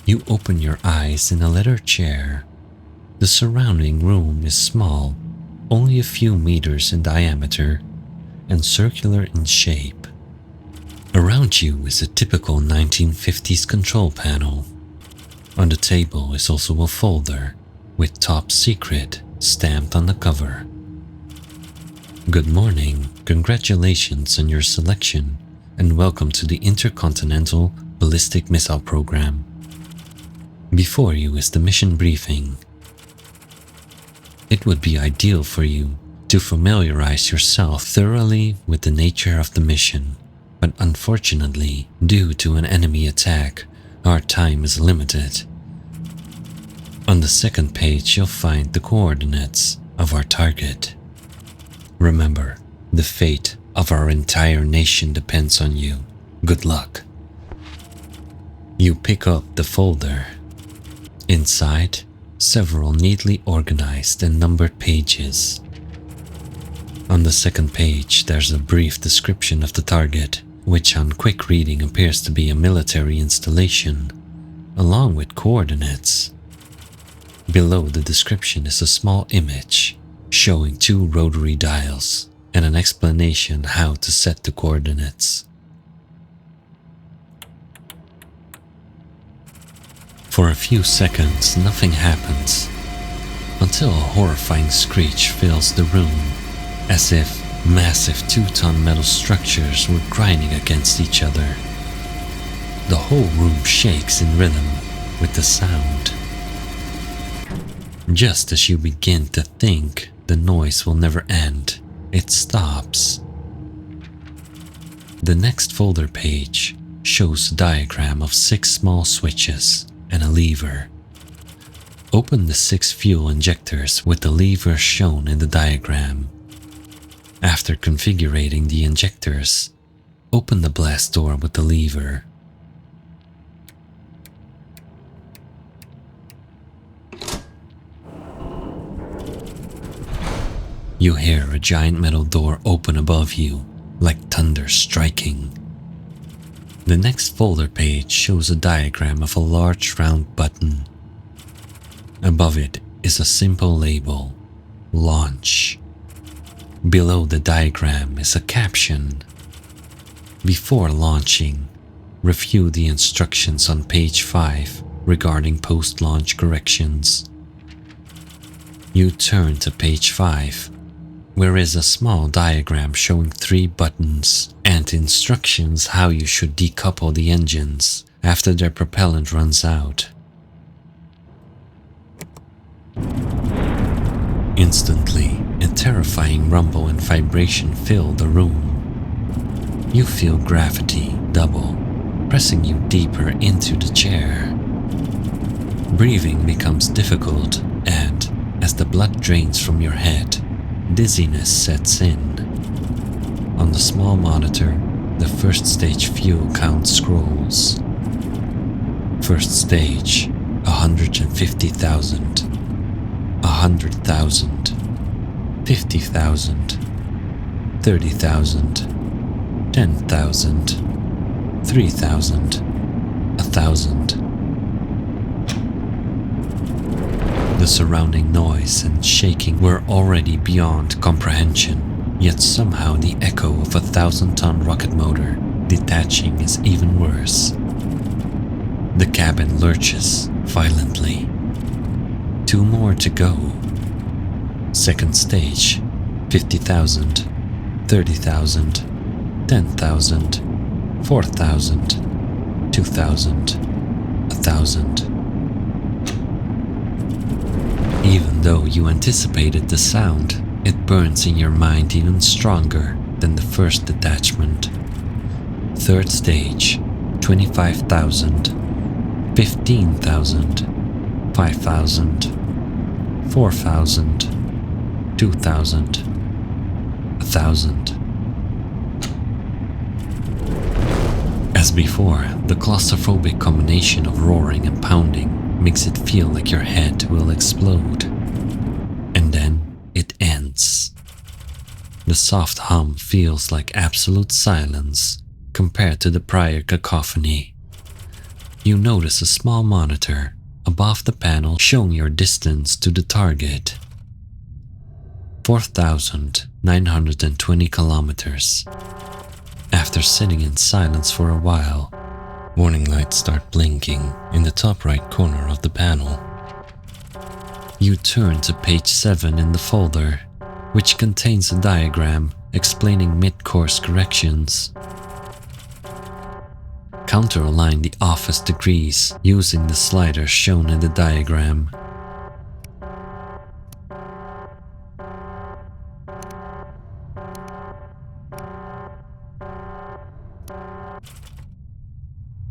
You open your eyes in a leather chair. The surrounding room is small, only a few meters in diameter, and circular in shape. Around you is a typical 1950s control panel. On the table is also a folder with Top Secret stamped on the cover. Good morning, congratulations on your selection, and welcome to the Intercontinental Ballistic Missile Program. Before you is the mission briefing. It would be ideal for you to familiarize yourself thoroughly with the nature of the mission, but unfortunately, due to an enemy attack, our time is limited. On the second page, you'll find the coordinates of our target. Remember, the fate of our entire nation depends on you. Good luck. You pick up the folder. Inside, several neatly organized and numbered pages. On the second page, there's a brief description of the target, which on quick reading appears to be a military installation, along with coordinates. Below the description is a small image showing 2 rotary dials and an explanation how to set the coordinates. For a few seconds, nothing happens, until a horrifying screech fills the room, as if massive 2-ton metal structures were grinding against each other. The whole room shakes in rhythm with the sound. Just as you begin to think the noise will never end, it stops. The next folder page shows a diagram of 6 small switches and a lever. Open the 6 fuel injectors with the levers shown in the diagram. After configuring the injectors, open the blast door with the lever. You hear a giant metal door open above you, like thunder striking. The next folder page shows a diagram of a large round button. Above it is a simple label, Launch. Below the diagram is a caption. Before launching, review the instructions on page 5 regarding post-launch corrections. You turn to page 5, where is a small diagram showing 3 buttons and instructions how you should decouple the engines after their propellant runs out. Instantly, a terrifying rumble and vibration fill the room. You feel gravity double, pressing you deeper into the chair. Breathing becomes difficult, and as the blood drains from your head, dizziness sets in. On the small monitor, the first stage fuel count scrolls. First stage, 150,000. 100,000, 50,000, 30,000, 10,000, 3,000, 1,000. The surrounding noise and shaking were already beyond comprehension, yet somehow the echo of a 1,000-ton rocket motor detaching is even worse. The cabin lurches violently. 2 more to go. Second stage, 50,000, 30,000, 10,000, 4,000, 2,000, 1,000. Even though you anticipated the sound, it burns in your mind even stronger than the first detachment. Third stage, 25,000, 15,000, 5,000, 4,000, 2,000, 1,000. As before, the claustrophobic combination of roaring and pounding makes it feel like your head will explode. And then it ends. The soft hum feels like absolute silence compared to the prior cacophony. you notice a small monitor above the panel showing your distance to the target. 4,920 kilometers. After sitting in silence for a while, warning lights start blinking in the top right corner of the panel. You turn to page 7 in the folder, which contains a diagram explaining mid-course corrections. Counter-align the office degrees using the sliders shown in the diagram.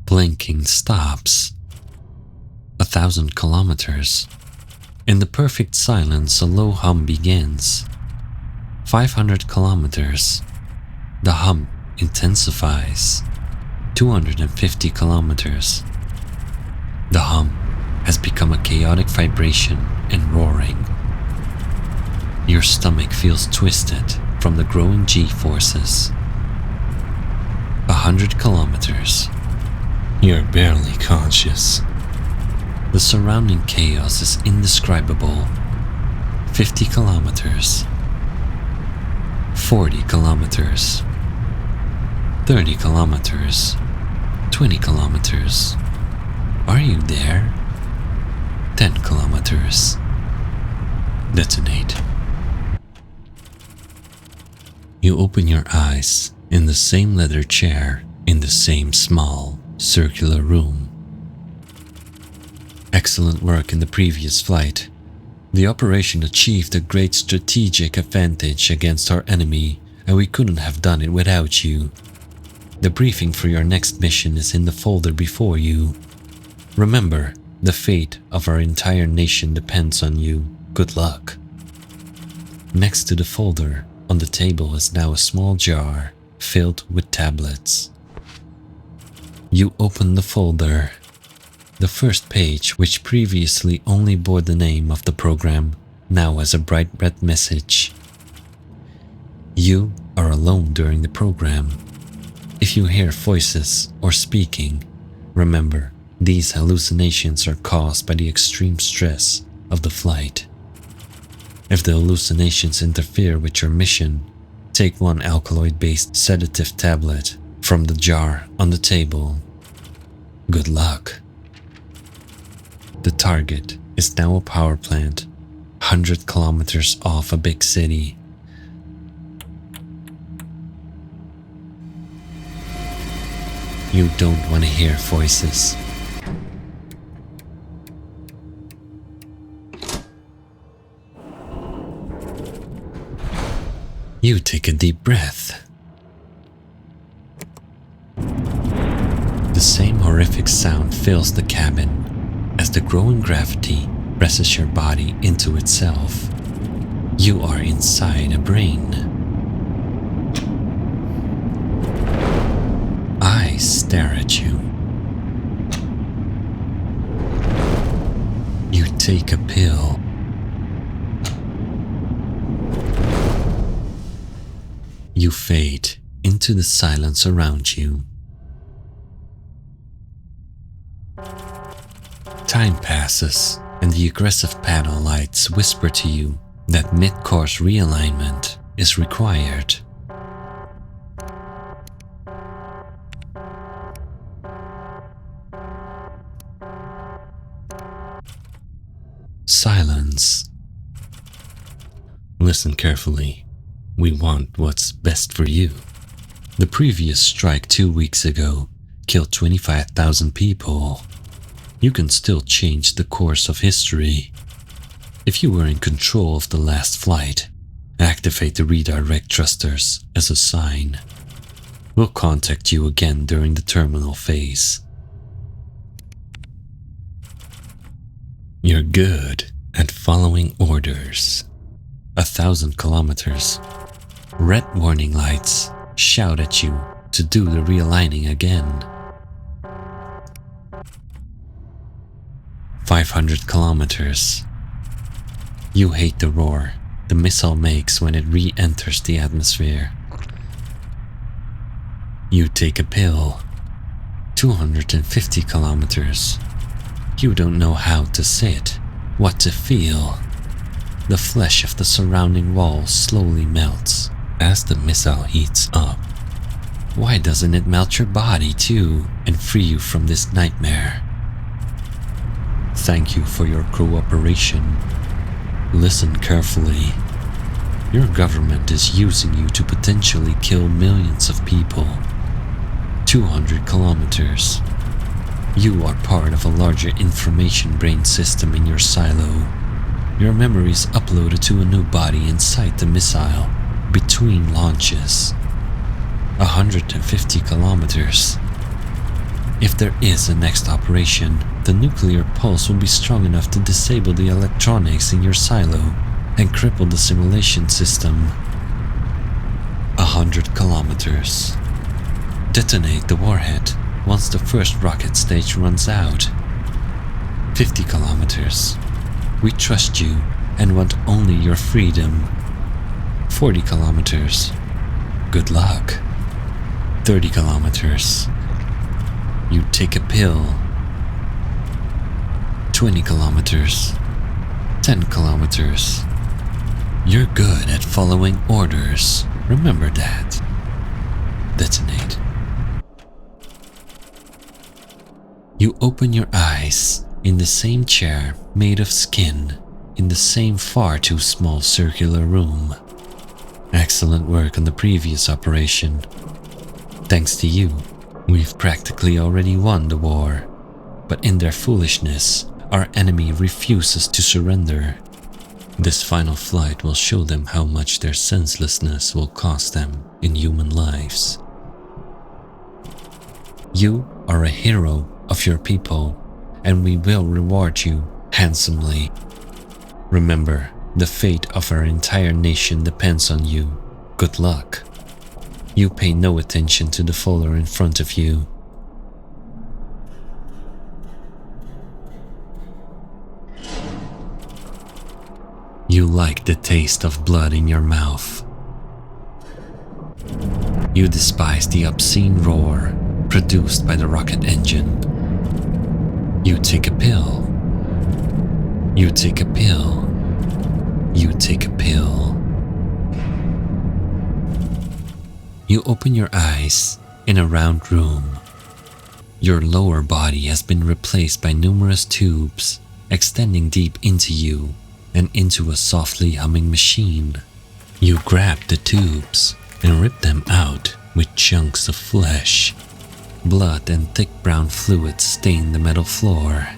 Blinking stops. 1,000 kilometers. In the perfect silence, a low hum begins. 500 kilometers. The hum intensifies. 250 kilometers. The hum has become a chaotic vibration and roaring. Your stomach feels twisted from the growing G-forces. 100 kilometers. You're barely conscious. The surrounding chaos is indescribable. 50 kilometers. 40 kilometers. 30 kilometers. 20 kilometers. Are you there? 10 kilometers. Detonate. You open your eyes in the same leather chair in the same small, circular room. Excellent work in the previous flight. The operation achieved a great strategic advantage against our enemy, and we couldn't have done it without you. The briefing for your next mission is in the folder before you. Remember, the fate of our entire nation depends on you. Good luck. Next to the folder, on the table is now a small jar filled with tablets. You open the folder. The first page, which previously only bore the name of the program, now has a bright red message. You are alone during the program. If you hear voices or speaking, remember, these hallucinations are caused by the extreme stress of the flight. If the hallucinations interfere with your mission, take one alkaloid-based sedative tablet from the jar on the table. Good luck. The target is now a power plant, 100 kilometers off a big city. You don't want to hear voices. You take a deep breath. The same horrific sound fills the cabin as the growing gravity presses your body into itself. You are inside a brain. Eyes stare at you. You take a pill. You fade into the silence around you. Time passes, and the aggressive panel lights whisper to you that mid-course realignment is required. Silence. Listen carefully. We want what's best for you. The previous strike 2 weeks ago killed 25,000 people. You can still change the course of history. If you were in control of the last flight, activate the redirect thrusters as a sign. We'll contact you again during the terminal phase. You're good at following orders. 1,000 kilometers. Red warning lights shout at you to do the realigning again. 500 kilometers. You hate the roar the missile makes when it re-enters the atmosphere. You take a pill. 250 kilometers. You don't know how to sit, what to feel. The flesh of the surrounding walls slowly melts as the missile heats up. Why doesn't it melt your body too and free you from this nightmare? Thank you for your cooperation. Listen carefully. Your government is using you to potentially kill millions of people. 200 kilometers. You are part of a larger information brain system in your silo. Your memory is uploaded to a new body inside the missile between launches. 150 kilometers. If there is a next operation, the nuclear pulse will be strong enough to disable the electronics in your silo and cripple the simulation system. 100 kilometers. Detonate the warhead once the first rocket stage runs out. 50 kilometers. We trust you and want only your freedom. 40 kilometers. Good luck. 30 kilometers. You take a pill. 20 kilometers. 10 kilometers. You're good at following orders. Remember that. Detonate. You open your eyes in the same chair made of skin in the same far too small circular room. Excellent work on the previous operation. Thanks to you, we've practically already won the war. But in their foolishness, our enemy refuses to surrender. This final flight will show them how much their senselessness will cost them in human lives. You are a hero of your people, and we will reward you handsomely. Remember, the fate of our entire nation depends on you. Good luck. You pay no attention to the folder in front of you. You like the taste of blood in your mouth. You despise the obscene roar produced by the rocket engine. You take a pill. You take a pill. You take a pill. You open your eyes in a round room. Your lower body has been replaced by numerous tubes extending deep into you and into a softly humming machine. You grab the tubes and rip them out with chunks of flesh. Blood and thick brown fluid stain the metal floor.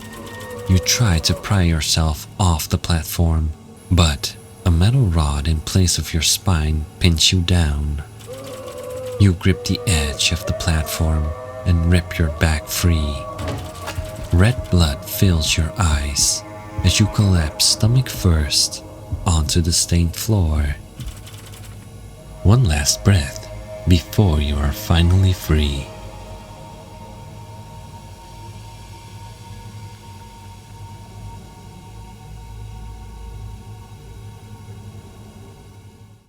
You try to pry yourself off the platform, but a metal rod in place of your spine pins you down. You grip the edge of the platform and rip your back free. Red blood fills your eyes as you collapse stomach first onto the stained floor. One last breath before you are finally free.